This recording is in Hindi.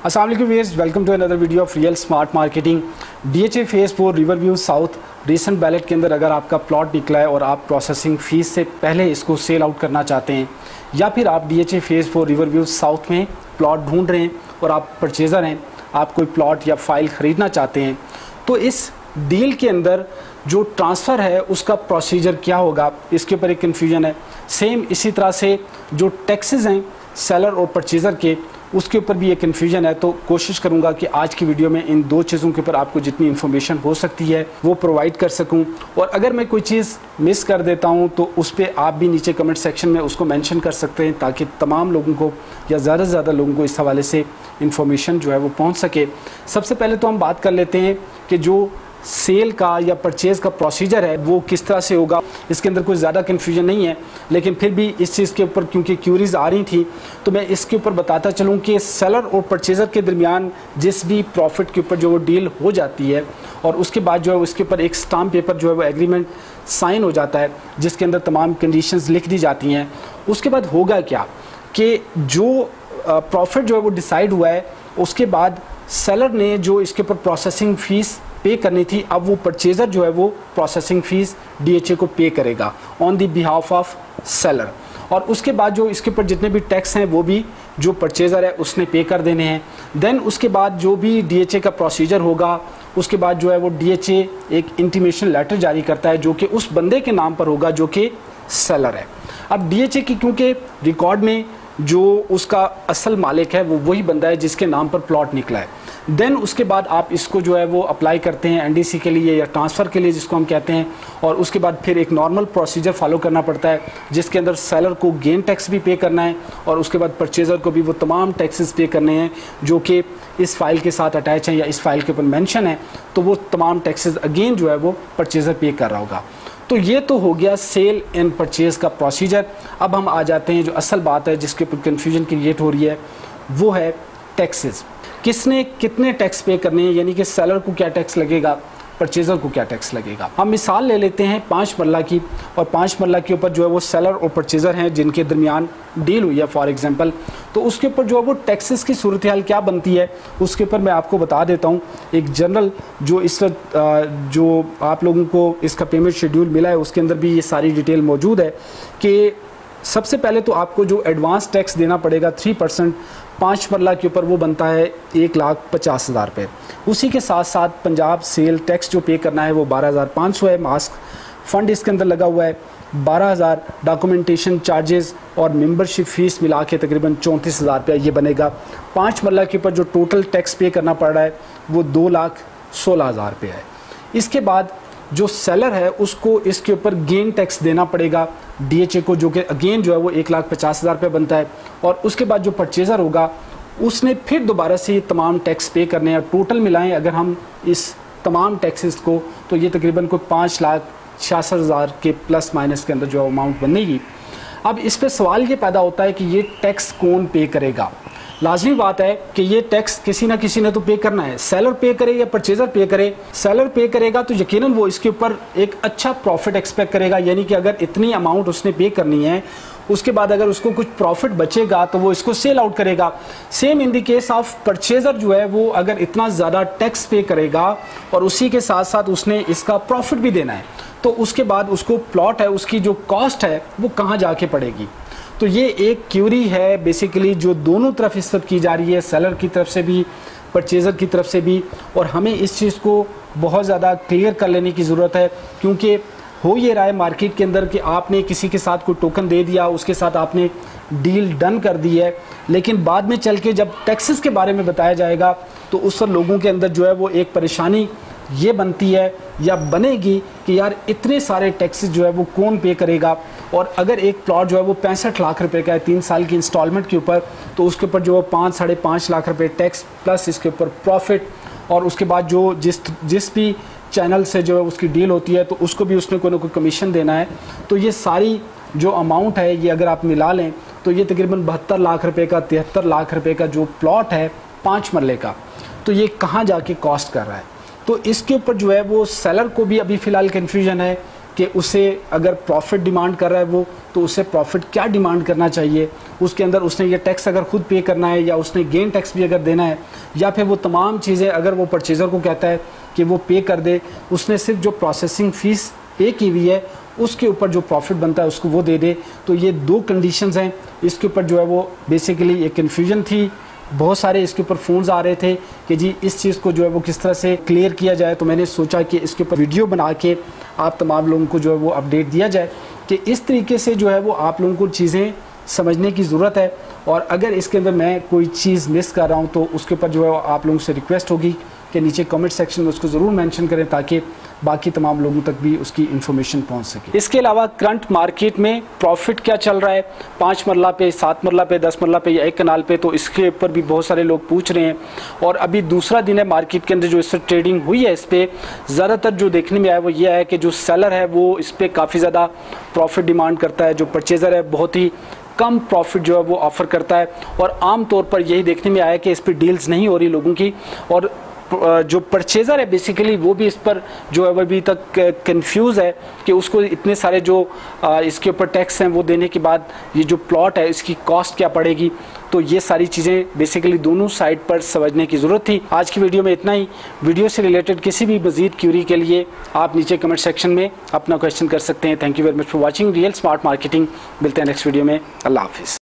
अस्सलाम वालेकुम viewers, welcome to another video of real smart marketing. DHA phase 4 Riverview south recent ballot के अंदर अगर आपका प्लॉट निकला है और आप प्रोसेसिंग फ़ीस से पहले इसको सेल आउट करना चाहते हैं, या फिर आप डीएचए फेज़ 4 रिवरव्यू साउथ में प्लॉट ढूंढ रहे हैं और आप परचेज़र हैं, आप कोई प्लॉट या फाइल ख़रीदना चाहते हैं, तो इस डील के अंदर जो ट्रांसफ़र है उसका प्रोसीजर क्या होगा, इसके ऊपर एक कन्फ्यूजन है। सेम इसी तरह से जो टैक्सेस हैं सेलर और परचेज़र के, उसके ऊपर भी एक कन्फ्यूजन है। तो कोशिश करूंगा कि आज की वीडियो में इन दो चीज़ों के ऊपर आपको जितनी इन्फॉर्मेशन हो सकती है वो प्रोवाइड कर सकूं, और अगर मैं कोई चीज़ मिस कर देता हूं तो उस पर आप भी नीचे कमेंट सेक्शन में उसको मेंशन कर सकते हैं, ताकि तमाम लोगों को या ज़्यादा से ज़्यादा लोगों को इस हवाले से इन्फॉर्मेशन जो है वो पहुँच सके। सबसे पहले तो हम बात कर लेते हैं कि जो सेल का या परचेज़ का प्रोसीजर है वो किस तरह से होगा। इसके अंदर कोई ज़्यादा कन्फ्यूजन नहीं है, लेकिन फिर भी इस चीज़ के ऊपर क्योंकि क्यूरीज आ रही थी तो मैं इसके ऊपर बताता चलूँ कि सेलर और परचेज़र के दरमियान जिस भी प्रॉफिट के ऊपर जो वो डील हो जाती है और उसके बाद जो है उसके ऊपर एक स्टाम्प पेपर जो है वो एग्रीमेंट साइन हो जाता है जिसके अंदर तमाम कंडीशंस लिख दी जाती हैं। उसके बाद होगा क्या कि जो प्रॉफिट जो है वो डिसाइड हुआ है, उसके बाद सेलर ने जो इसके ऊपर प्रोसेसिंग फ़ीस पे करनी थी, अब वो परचेज़र जो है वो प्रोसेसिंग फ़ीस डीएचए को पे करेगा on the behalf of seller. और उसके बाद जो इसके ऊपर जितने भी टैक्स हैं वो भी जो परचेज़र है उसने पे कर देने हैं। देन उसके बाद जो भी डीएचए का प्रोसीजर होगा, उसके बाद जो है वो डीएचए एक इंटीमेशन लेटर जारी करता है जो कि उस बंदे के नाम पर होगा जो कि सेलर है। अब डीएचए की क्योंकि रिकॉर्ड में जो उसका असल मालिक है वो वही बंदा है जिसके नाम पर प्लॉट निकला है। देन उसके बाद आप इसको जो है वो अप्लाई करते हैं एनडीसी के लिए या ट्रांसफ़र के लिए जिसको हम कहते हैं, और उसके बाद फिर एक नॉर्मल प्रोसीजर फॉलो करना पड़ता है जिसके अंदर सेलर को गेन टैक्स भी पे करना है और उसके बाद परचेज़र को भी वो तमाम टैक्सेस पे करने हैं जो कि इस फाइल के साथ अटैच हैं या इस फाइल के ऊपर मेंशन है, तो वो तमाम टैक्सेस अगेन जो है वो परचेज़र पे कर रहा होगा। तो ये तो हो गया सेल एंड परचेज़ का प्रोसीजर। अब हम आ जाते हैं जो असल बात है जिसके ऊपर कन्फ्यूजन क्रिएट हो रही है, वो है टैक्सेस। किसने कितने टैक्स पे करने हैं, यानी कि सेलर को क्या टैक्स लगेगा, परचेज़र को क्या टैक्स लगेगा। हम मिसाल ले लेते हैं 5 मरला की, और 5 मरला के ऊपर जो है वो सेलर और परचेज़र हैं जिनके दरमियान डील हुई है फॉर एग्जांपल, तो उसके ऊपर जो है वो टैक्सेस की सूरत हाल क्या बनती है उसके ऊपर मैं आपको बता देता हूँ। एक जनरल जो इस वक्त जो आप लोगों को इसका पेमेंट शेड्यूल मिला है उसके अंदर भी ये सारी डिटेल मौजूद है कि सबसे पहले तो आपको जो एडवांस टैक्स देना पड़ेगा 3% 5 मरला के ऊपर, वो बनता है 1,50,000 रुपये। उसी के साथ साथ पंजाब सेल टैक्स जो पे करना है वो 12,500 है। मास्क फ़ंड इसके अंदर लगा हुआ है 12,000, डॉक्यूमेंटेशन चार्जेस और मेंबरशिप फ़ीस मिला के तकरीबन 34,000 रुपया ये बनेगा। 5 मरला के ऊपर जो टोटल टैक्स पे करना पड़ रहा है वो 2,16,000 रुपये है। इसके बाद जो सेलर है उसको इसके ऊपर गेन टैक्स देना पड़ेगा डीएचए को, जो कि अगेन जो है वो 1,50,000 रुपये बनता है। और उसके बाद जो परचेज़र होगा उसने फिर दोबारा से ये तमाम टैक्स पे करने हैं। टोटल मिलाएं अगर हम इस तमाम टैक्सेस को तो ये तकरीबन कोई 5,66,000 के प्लस माइनस के अंदर जो अमाउंट बनेगी। अब इस पर सवाल ये पैदा होता है कि ये टैक्स कौन पे करेगा। लाजमी बात है कि ये टैक्स किसी ना किसी ने तो पे करना है, सेलर पे करे या परचेज़र पे करे। सेलर पे करेगा तो यकीनन वो इसके ऊपर एक अच्छा प्रॉफिट एक्सपेक्ट करेगा, यानी कि अगर इतनी अमाउंट उसने पे करनी है उसके बाद अगर उसको कुछ प्रॉफिट बचेगा तो वो इसको सेल आउट करेगा। Same in the case of purchaser जो है वो अगर इतना ज़्यादा टैक्स पे करेगा और उसी के साथ साथ उसने इसका प्रॉफिट भी देना है, तो उसके बाद उसको प्लॉट है उसकी जो कॉस्ट है वो कहाँ जाके पड़ेगी। तो ये एक क्यूरी है बेसिकली जो दोनों तरफ इस वक्त की जा रही है, सेलर की तरफ से भी परचेज़र की तरफ से भी, और हमें इस चीज़ को बहुत ज़्यादा क्लियर कर लेने की ज़रूरत है। क्योंकि हो ये रहा है मार्केट के अंदर कि आपने किसी के साथ कोई टोकन दे दिया, उसके साथ आपने डील डन कर दी है, लेकिन बाद में चल के जब टैक्सेस के बारे में बताया जाएगा तो उस पर लोगों के अंदर जो है वो एक परेशानी ये बनती है या बनेगी कि यार इतने सारे टैक्सेस जो है वो कौन पे करेगा। और अगर एक प्लॉट जो है वो 65 लाख रुपए का है 3 साल की इंस्टॉलमेंट के ऊपर, तो उसके ऊपर जो 5-5.5 लाख रुपए टैक्स प्लस इसके ऊपर प्रॉफिट, और उसके बाद जो जिस भी चैनल से जो है उसकी डील होती है तो उसको भी उसने कोई ना कोई कमीशन देना है। तो ये सारी जो अमाउंट है ये अगर आप मिला लें तो ये तकरीबन 72 लाख रुपए का 73 लाख रुपए का जो प्लॉट है 5 मरले का, तो ये कहाँ जाके कॉस्ट कर रहा है। तो इसके ऊपर जो है वो सेलर को भी अभी फ़िलहाल कन्फ्यूजन है कि उसे अगर प्रॉफिट डिमांड कर रहा है वो, तो उसे प्रॉफिट क्या डिमांड करना चाहिए, उसके अंदर उसने ये टैक्स अगर खुद पे करना है या उसने गेन टैक्स भी अगर देना है, या फिर वो तमाम चीज़ें अगर वो परचेज़र को कहता है कि वो पे कर दे, उसने सिर्फ जो प्रोसेसिंग फ़ीस पे की हुई है उसके ऊपर जो प्रॉफिट बनता है उसको वो दे दे। तो ये दो कंडीशंस हैं। इसके ऊपर जो है वो बेसिकली एक कन्फ्यूजन थी, बहुत सारे इसके ऊपर फ़ोन्स आ रहे थे कि जी इस चीज़ को जो है वो किस तरह से क्लियर किया जाए। तो मैंने सोचा कि इसके ऊपर वीडियो बना के आप तमाम लोगों को जो है वो अपडेट दिया जाए कि इस तरीके से जो है वो आप लोगों को चीज़ें समझने की ज़रूरत है। और अगर इसके अंदर मैं कोई चीज़ मिस कर रहा हूँ तो उसके ऊपर जो है आप लोगों से रिक्वेस्ट होगी कि नीचे कमेंट सेक्शन में उसको ज़रूर मेंशन करें ताकि बाकी तमाम लोगों तक भी उसकी इन्फॉर्मेशन पहुंच सके। इसके अलावा करंट मार्केट में प्रॉफिट क्या चल रहा है 5 मरला पे, 7 मरला पे, 10 मरला पे या 1 कनाल पे, तो इसके ऊपर भी बहुत सारे लोग पूछ रहे हैं। और अभी दूसरा दिन है मार्केट के अंदर जो इस ट्रेडिंग हुई है, इस पर ज़्यादातर जो देखने में आया वो ये है कि जो सेलर है वो इस पर काफ़ी ज़्यादा प्रॉफिट डिमांड करता है, जो परचेज़र है बहुत ही कम प्रॉफिट जो है वो ऑफ़र करता है। और आम तौर पर यही देखने में आया कि इस पर डील्स नहीं हो रही लोगों की, और जो परचेज़र है बेसिकली वो भी इस पर जो है वो अभी तक कंफ्यूज है कि उसको इतने सारे जो इसके ऊपर टैक्स हैं वो देने के बाद ये जो प्लॉट है इसकी कॉस्ट क्या पड़ेगी। तो ये सारी चीज़ें बेसिकली दोनों साइड पर समझने की ज़रूरत थी। आज की वीडियो में इतना ही। वीडियो से रिलेटेड किसी भी मज़ीद क्यूरी के लिए आप नीचे कमेंट सेक्शन में अपना क्वेश्चन कर सकते हैं। Thank you very much for watching real smart marketing. मिलते हैं नेक्स्ट वीडियो में। अल्लाह हाफिज़।